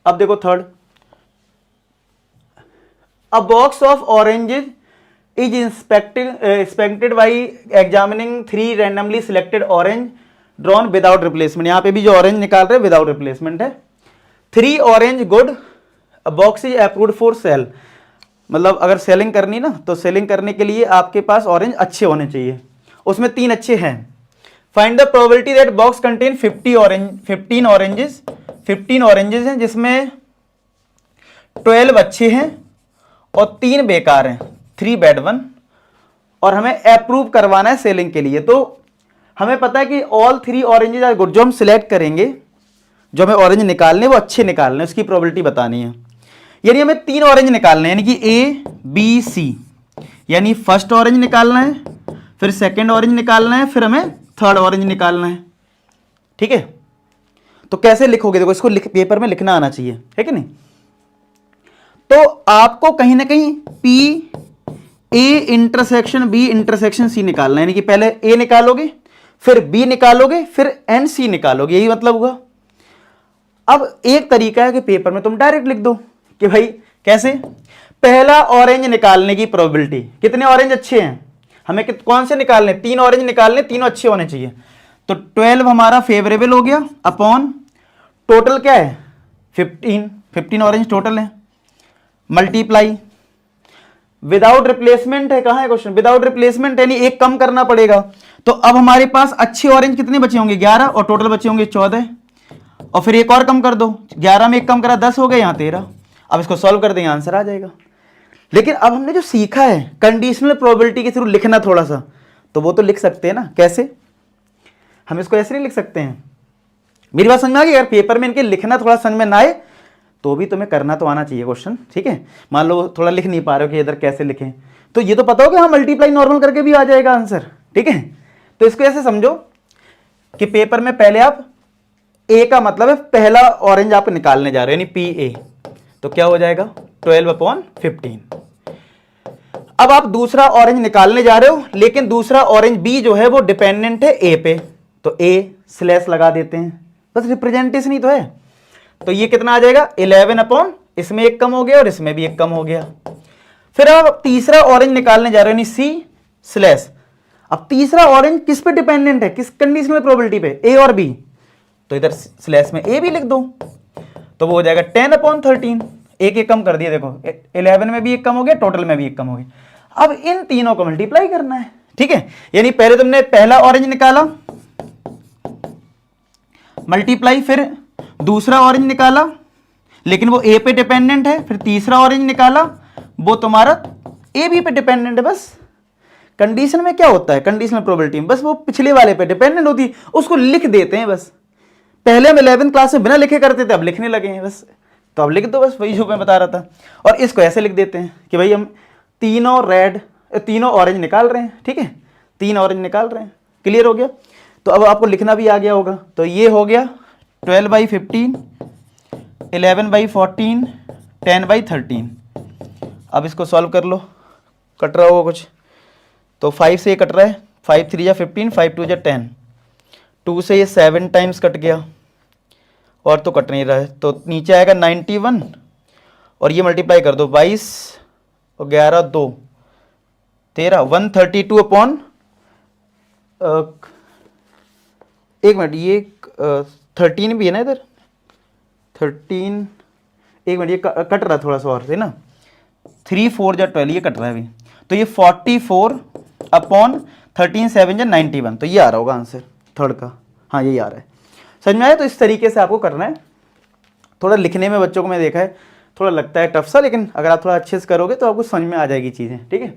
अब देखो third, a box of oranges is inspected by examining 3 randomly selected orange drawn without replacement. यहां पे भी जो ऑरेंज निकाल रहे हैं विदाउट रिप्लेसमेंट है। 3 orange good, box is approved for sale. मतलब अगर सेलिंग करनी ना तो सेलिंग करने के लिए आपके पास ऑरेंज अच्छे होने चाहिए, उसमें 3 अच्छे हैं। Find the probability that box contain 15 oranges, 15 oranges हैं जिसमें 12 अच्छे हैं और 3 बेकार हैं, 3 बैड 1, और हमें अप्रूव करवाना है सेलिंग के लिए। तो हमें पता है कि ऑल 3 ऑरेंजेस आर गुड। जो हम सिलेक्ट करेंगे, जो हमें ऑरेंज निकालने वो अच्छे निकालने, उसकी प्रोबेबिलिटी बतानी है। यानी हमें 3 ऑरेंज निकालने हैं, यानी कि ए बी सी, यानी फर्स्ट ऑरेंज निकालना है, फिर सेकंड ऑरेंज निकालना है, फिर हमें थर्ड ऑरेंज निकालना है। ठीक है, तो कैसे लिखोगे? देखो इसको पेपर में लिखना आना चाहिए, है कि नहीं? तो आपको कहीं ना कहीं P A intersection B intersection C निकालना है, यानी कि पहले ए निकालोगे, फिर बी निकालोगे, फिर एन सी निकालोगे, यही मतलब हुआ। अब एक तरीका है कि पेपर में तुम डायरेक्ट लिख दो कि भाई कैसे, पहला ऑरेंज निकालने की प्रोबेबिलिटी, कितने ऑरेंज अच्छे हैं, हमें कौन से निकालने, 3 ऑरेंज निकालने, तीनों अच्छे होने चाहिए। तो 12 हमारा फेवरेबल हो गया अपॉन टोटल क्या है 15 ऑरेंज टोटल है, मल्टीप्लाई विदाउट रिप्लेसमेंट है। कहां है क्वेश्चन? विदाउट रिप्लेसमेंट, यानी एक कम करना पड़ेगा। तो अब हमारे पास अच्छे ऑरेंज कितने बचे होंगे? 11, और टोटल बचे होंगे 14, और फिर एक और कम कर दो, 11 में एक कम करा 10 हो गए, यहां 13। अब इसको सॉल्व कर देंगे, आंसर आ जाएगा। लेकिन अब हमने जो सीखा है कंडीशनल प्रोबेबिलिटी के थ्रू लिखना थोड़ा सा, तो वो तो लिख सकते हैं ना। कैसे? हम इसको ऐसे नहीं लिख सकते हैं। मेरी बात समझ में आ गई? अगर पेपर में इनके लिखना थोड़ा समझ में ना आए तो भी तुम्हें करना तो आना चाहिए क्वेश्चन, ठीक है? मान लो थोड़ा लिख नहीं पा रहे हो कि इधर कैसे लिखें, तो ये तो पता हो कि हाँ मल्टीप्लाई नॉर्मल करके भी आ जाएगा आंसर, ठीक है? तो इसको ऐसे समझो कि पेपर में पहले आप ए का मतलब है पहला ऑरेंज आप निकालने जा रहे हो, यानी पी ए, तो क्या हो जाएगा 12/15। अब आप दूसरा ऑरेंज निकालने जा रहे हो, लेकिन दूसरा ऑरेंज बी जो है वो डिपेंडेंट है ए पे, तो ए स्लैश लगा देते हैं, बस रिप्रेजेंटेशन ही तो है। तो ये कितना आ जाएगा 11/, इसमें एक कम हो गया और इसमें भी एक कम हो गया। फिर आप तीसरा ऑरेंज निकालने जा रहे हो, यानी सी स्लैश। अब तीसरा ऑरेंज किस पे डिपेंडेंट है, किस कंडीशनल प्रोबेबिलिटी पे? ए और बी, तो इधर स्लैश में ए भी लिख दो, तो वो हो जाएगा 10/13। एक कम कर दिया, देखो 11 में भी एक कम हो गया, टोटल में भी एक कम हो गया। अब इन तीनों को मल्टीप्लाई करना है, ठीक है? यानी पहले तुमने पहला ऑरेंज निकाला, मल्टीप्लाई, फिर दूसरा ऑरेंज निकाला लेकिन वो ए पे डिपेंडेंट है, फिर तीसरा ऑरेंज निकाला वो तुम्हारा ए बी पे डिपेंडेंट है। बस कंडीशन में क्या होता है, कंडीशनल प्रोबेबिलिटी में बस वो पिछले वाले पे डिपेंडेंट होती है, उसको लिख देते हैं बस। पहले हम 11th क्लास में बिना लिखे करते थे, अब लिखने लगे हैं बस, तो अब लिख दो बस, वही जो मैं बता रहा था। और इसको ऐसे लिख देते हैं कि भाई हम तीनों ऑरेंज निकाल रहे हैं, ठीक है? 3 ऑरेंज निकाल रहे हैं, क्लियर हो गया? तो अब आपको लिखना भी आ गया होगा। तो ये हो गया 12/15, 11/14, 10/13। अब इसको सॉल्व कर लो, कट रहा होगा कुछ, तो 5 से ये कट रहा है, 5 3 या 15, 5 2 या 10, 2 से ये 7 टाइम्स कट गया, और तो कट नहीं रहा है, तो नीचे आएगा 91, और ये मल्टीप्लाई कर दो 22 और 11 2 13, 132 एक मिनट, ये 13 भी है ना इधर, 13, एक मिनट, ये कट रहा है थोड़ा सा और है ना, 3 4 या 12, ये कट रहा है अभी, तो ये 44/13 7 या 91, तो ये आ रहा होगा आंसर थर्ड का। हाँ यही आ रहा है, समझ में आया? तो इस तरीके से आपको करना है। थोड़ा लिखने में बच्चों को मैं देखा है थोड़ा लगता है टफ सा, लेकिन अगर आप थोड़ा अच्छे से करोगे तो आपको समझ में आ जाएगी चीज़ें, ठीक है?